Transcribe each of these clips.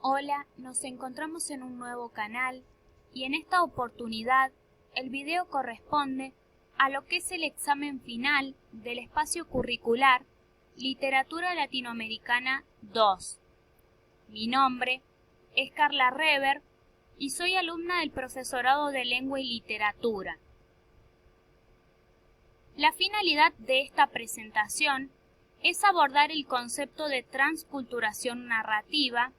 Hola, nos encontramos en un nuevo canal y en esta oportunidad el video corresponde a lo que es el examen final del espacio curricular Literatura Latinoamericana 2. Mi nombre es Carla Rever y soy alumna del Profesorado de Lengua y Literatura. La finalidad de esta presentación es abordar el concepto de transculturación narrativa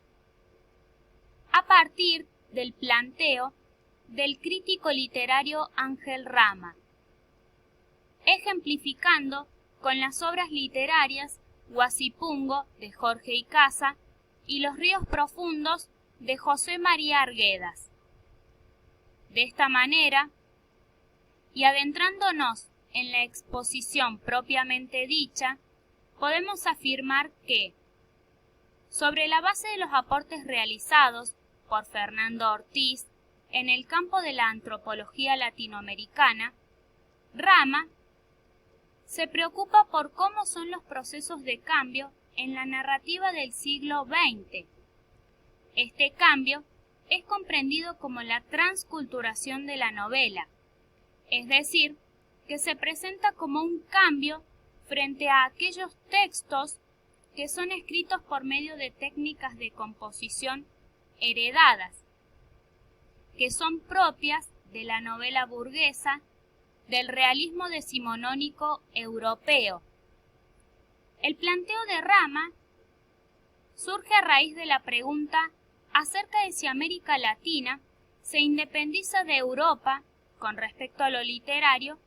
a partir del planteo del crítico literario Ángel Rama, ejemplificando con las obras literarias Guasipungo de Jorge Icaza y Los ríos profundos de José María Arguedas. De esta manera, y adentrándonos en la exposición propiamente dicha, podemos afirmar que, sobre la base de los aportes realizados por Fernando Ortiz en el campo de la antropología latinoamericana, Rama se preocupa por cómo son los procesos de cambio en la narrativa del siglo XX. Este cambio es comprendido como la transculturación de la novela, es decir, que se presenta como un cambio frente a aquellos textos que son escritos por medio de técnicas de composición heredadas, que son propias de la novela burguesa, del realismo decimonónico europeo. El planteo de Rama surge a raíz de la pregunta acerca de si América Latina se independiza de Europa con respecto a lo literario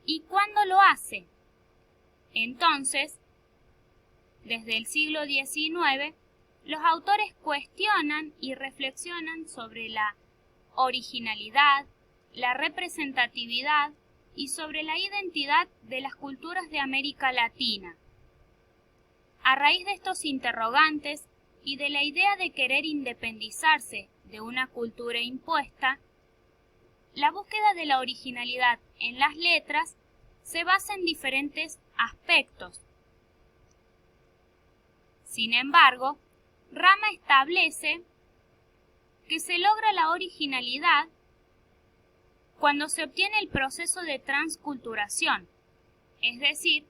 y cuándo lo hace. Entonces, desde el siglo XIX, los autores cuestionan y reflexionan sobre la originalidad, la representatividad y sobre la identidad de las culturas de América Latina. A raíz de estos interrogantes y de la idea de querer independizarse de una cultura impuesta, la búsqueda de la originalidad en las letras se basa en diferentes aspectos. Sin embargo, Rama establece que se logra la originalidad cuando se obtiene el proceso de transculturación, es decir,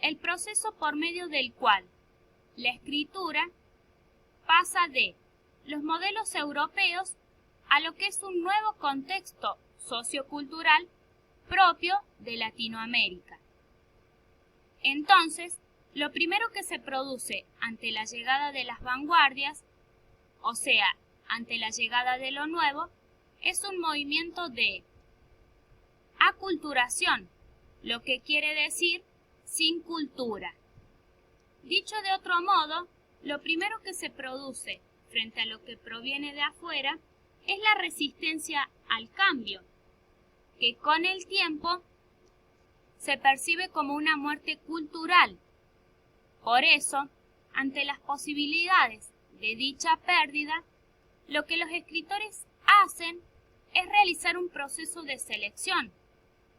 el proceso por medio del cual la escritura pasa de los modelos europeos a lo que es un nuevo contexto sociocultural propio de Latinoamérica. Entonces, lo primero que se produce ante la llegada de las vanguardias, o sea, ante la llegada de lo nuevo, es un movimiento de aculturación, lo que quiere decir sin cultura. Dicho de otro modo, lo primero que se produce frente a lo que proviene de afuera es la resistencia al cambio, que con el tiempo se percibe como una muerte cultural. Por eso, ante las posibilidades de dicha pérdida, lo que los escritores hacen es realizar un proceso de selección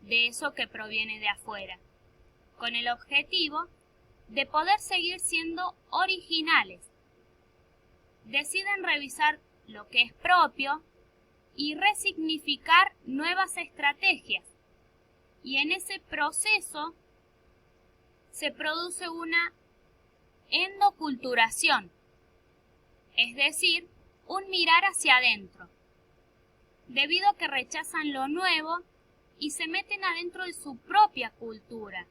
de eso que proviene de afuera, con el objetivo de poder seguir siendo originales. Deciden revisar lo que es propio y resignificar nuevas estrategias, y en ese proceso se produce una endoculturación, es decir, un mirar hacia adentro, debido a que rechazan lo nuevo y se meten adentro de su propia cultura,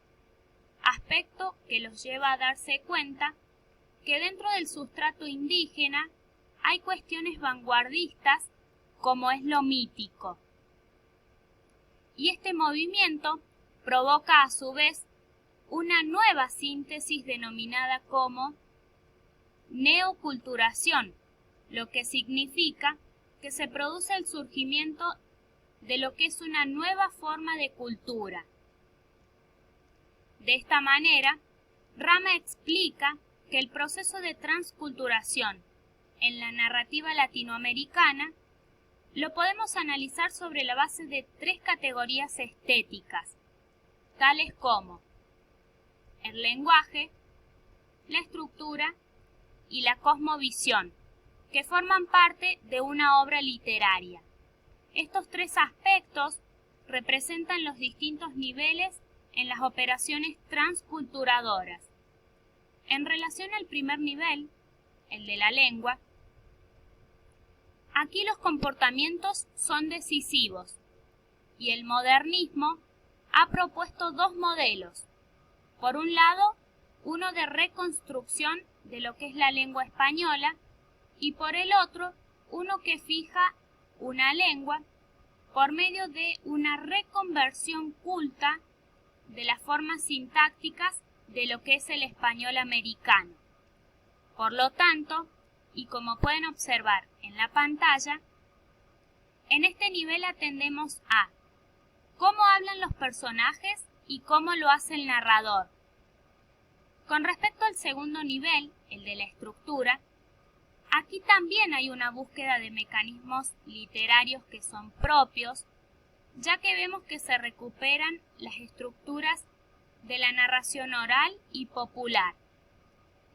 aspecto que los lleva a darse cuenta que dentro del sustrato indígena hay cuestiones vanguardistas como es lo mítico. Y este movimiento provoca a su vez una nueva síntesis denominada como neoculturación, lo que significa que se produce el surgimiento de lo que es una nueva forma de cultura. De esta manera, Rama explica que el proceso de transculturación en la narrativa latinoamericana lo podemos analizar sobre la base de tres categorías estéticas, tales como el lenguaje, la estructura y la cosmovisión, que forman parte de una obra literaria. Estos tres aspectos representan los distintos niveles en las operaciones transculturadoras. En relación al primer nivel, el de la lengua, aquí los comportamientos son decisivos y el modernismo ha propuesto dos modelos. Por un lado, uno de reconstrucción de lo que es la lengua española y por el otro, uno que fija una lengua por medio de una reconversión culta de las formas sintácticas de lo que es el español americano. Por lo tanto, y como pueden observar en la pantalla, en este nivel atendemos a cómo hablan los personajes y cómo lo hace el narrador. Con respecto al segundo nivel, el de la estructura, aquí también hay una búsqueda de mecanismos literarios que son propios, ya que vemos que se recuperan las estructuras de la narración oral y popular.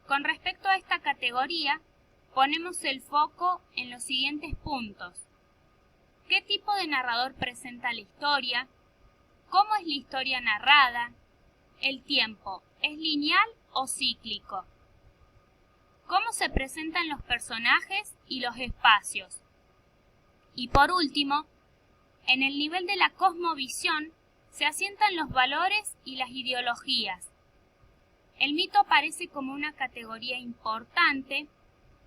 Con respecto a esta categoría, ponemos el foco en los siguientes puntos. ¿Qué tipo de narrador presenta la historia? ¿Cómo es la historia narrada? ¿El tiempo es lineal o cíclico? ¿Cómo se presentan los personajes y los espacios? Y por último, en el nivel de la cosmovisión se asientan los valores y las ideologías. El mito aparece como una categoría importante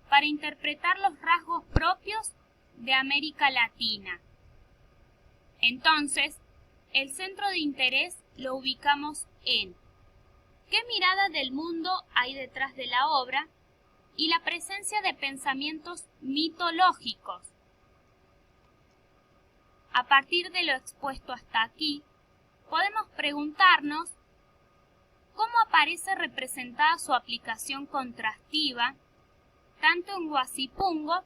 para interpretar los rasgos propios de América Latina. Entonces, el centro de interés lo ubicamos en qué mirada del mundo hay detrás de la obra y la presencia de pensamientos mitológicos. A partir de lo expuesto hasta aquí, podemos preguntarnos cómo aparece representada su aplicación contrastiva tanto en Huasipungo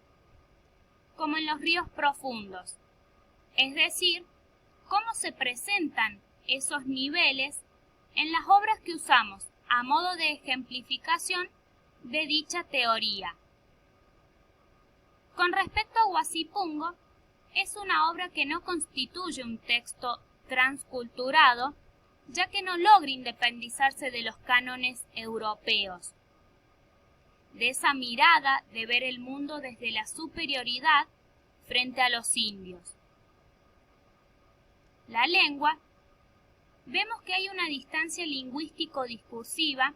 como en los ríos profundos, es decir, cómo se presentan esos niveles en las obras que usamos a modo de ejemplificación de dicha teoría. Con respecto a Huasipungo, es una obra que no constituye un texto transculturado, ya que no logra independizarse de los cánones europeos. De esa mirada de ver el mundo desde la superioridad frente a los indios. La lengua, vemos que hay una distancia lingüístico-discursiva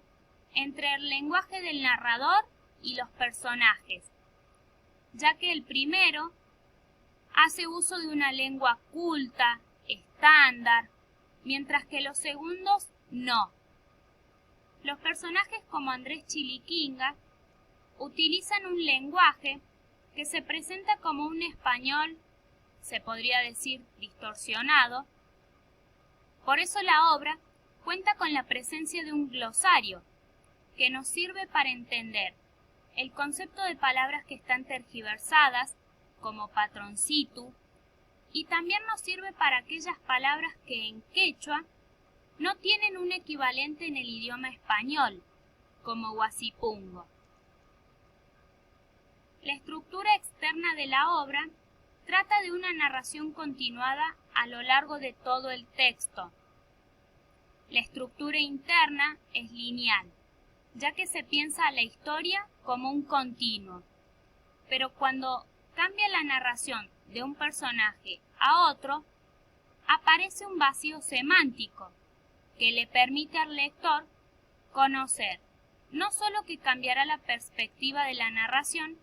entre el lenguaje del narrador y los personajes, ya que el primero hace uso de una lengua culta, estándar, mientras que los segundos no. Los personajes como Andrés Chiliquinga utilizan un lenguaje que se presenta como un español, se podría decir, distorsionado. Por eso la obra cuenta con la presencia de un glosario que nos sirve para entender el concepto de palabras que están tergiversadas, como patroncitu, y también nos sirve para aquellas palabras que en quechua no tienen un equivalente en el idioma español, como Huasipungo. La estructura externa de la obra trata de una narración continuada a lo largo de todo el texto. La estructura interna es lineal, ya que se piensa a la historia como un continuo, pero cuando cambia la narración de un personaje a otro, aparece un vacío semántico que le permite al lector conocer no solo que cambiará la perspectiva de la narración,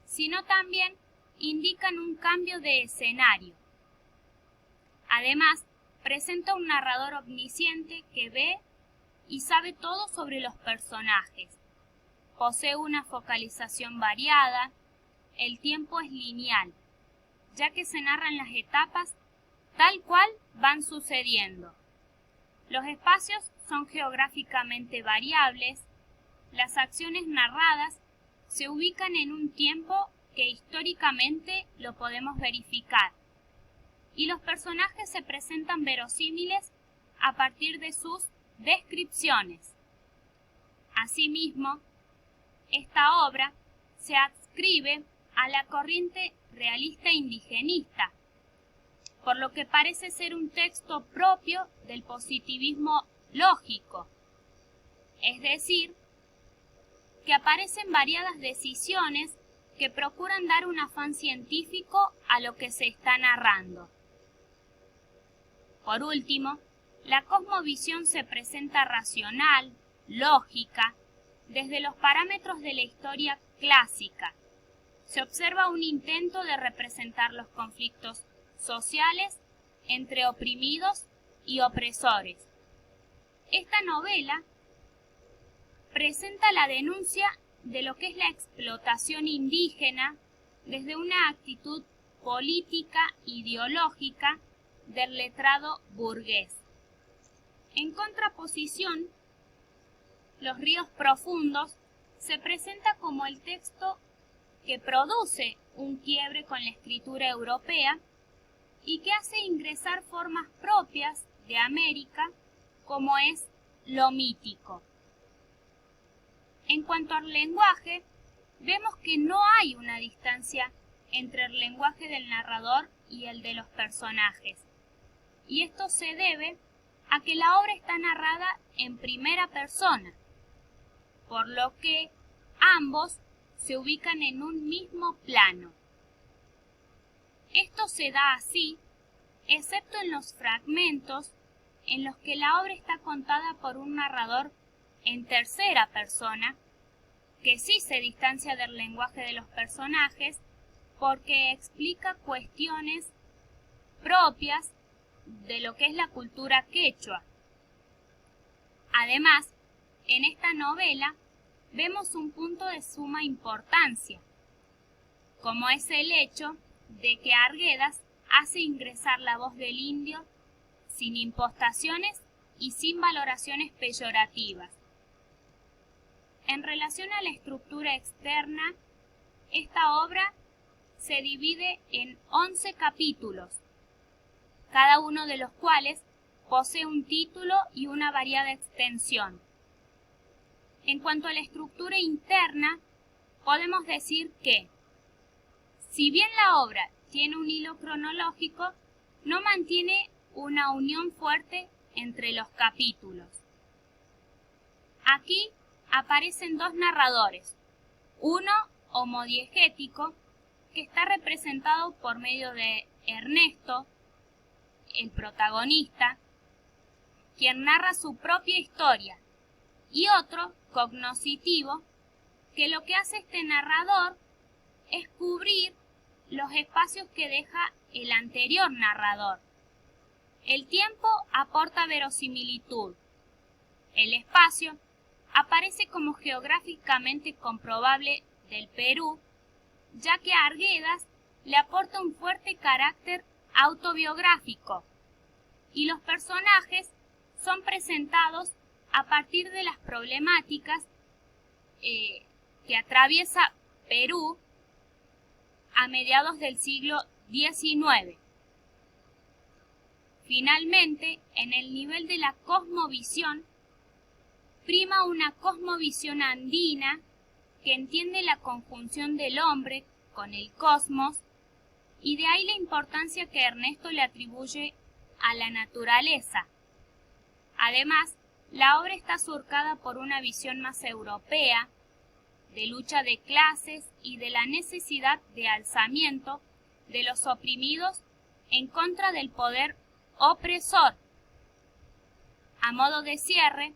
sino también indican un cambio de escenario. Además, presenta un narrador omnisciente que ve y sabe todo sobre los personajes. Posee una focalización variada, el tiempo es lineal, ya que se narran las etapas tal cual van sucediendo. Los espacios son geográficamente variables, las acciones narradas se ubican en un tiempo que históricamente lo podemos verificar, y los personajes se presentan verosímiles a partir de sus descripciones. Asimismo, esta obra se adscribe a la corriente realista indigenista, por lo que parece ser un texto propio del positivismo lógico, es decir, que aparecen variadas decisiones que procuran dar un afán científico a lo que se está narrando. Por último, la cosmovisión se presenta racional, lógica, desde los parámetros de la historia clásica. Se observa un intento de representar los conflictos sociales entre oprimidos y opresores. Esta novela presenta la denuncia de lo que es la explotación indígena desde una actitud política ideológica del letrado burgués. En contraposición, Los ríos profundos se presenta como el texto que produce un quiebre con la escritura europea y que hace ingresar formas propias de América, como es lo mítico. En cuanto al lenguaje, vemos que no hay una distancia entre el lenguaje del narrador y el de los personajes, y esto se debe a que la obra está narrada en primera persona, por lo que ambos se ubican en un mismo plano. Esto se da así, excepto en los fragmentos en los que la obra está contada por un narrador en tercera persona, que sí se distancia del lenguaje de los personajes porque explica cuestiones propias de lo que es la cultura quechua. Además, en esta novela vemos un punto de suma importancia, como es el hecho de que Arguedas hace ingresar la voz del indio sin impostaciones y sin valoraciones peyorativas. En relación a la estructura externa, esta obra se divide en 11 capítulos, cada uno de los cuales posee un título y una variada extensión. En cuanto a la estructura interna, podemos decir que, si bien la obra tiene un hilo cronológico, no mantiene una unión fuerte entre los capítulos. Aquí aparecen dos narradores, uno homodiegético, que está representado por medio de Ernesto, el protagonista, quien narra su propia historia, y otro cognoscitivo, que lo que hace este narrador es cubrir los espacios que deja el anterior narrador. El tiempo aporta verosimilitud. El espacio aparece como geográficamente comprobable del Perú, ya que a Arguedas le aporta un fuerte carácter autobiográfico, y los personajes son presentados a partir de las problemáticas que atraviesa Perú a mediados del siglo XIX. Finalmente, en el nivel de la cosmovisión, prima una cosmovisión andina que entiende la conjunción del hombre con el cosmos, y de ahí la importancia que Ernesto le atribuye a la naturaleza. Además, la obra está surcada por una visión más europea, de lucha de clases y de la necesidad de alzamiento de los oprimidos en contra del poder opresor. A modo de cierre,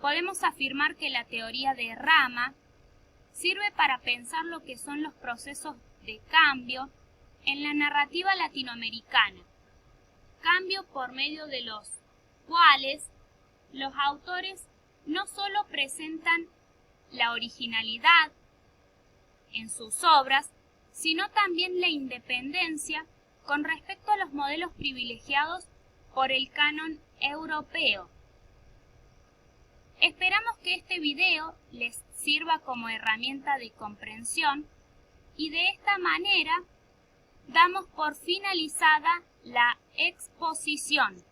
podemos afirmar que la teoría de Rama sirve para pensar lo que son los procesos de cambio en la narrativa latinoamericana, cambio por medio de los cuales los autores no solo presentan la originalidad en sus obras, sino también la independencia con respecto a los modelos privilegiados por el canon europeo. Esperamos que este video les sirva como herramienta de comprensión y de esta manera damos por finalizada la exposición.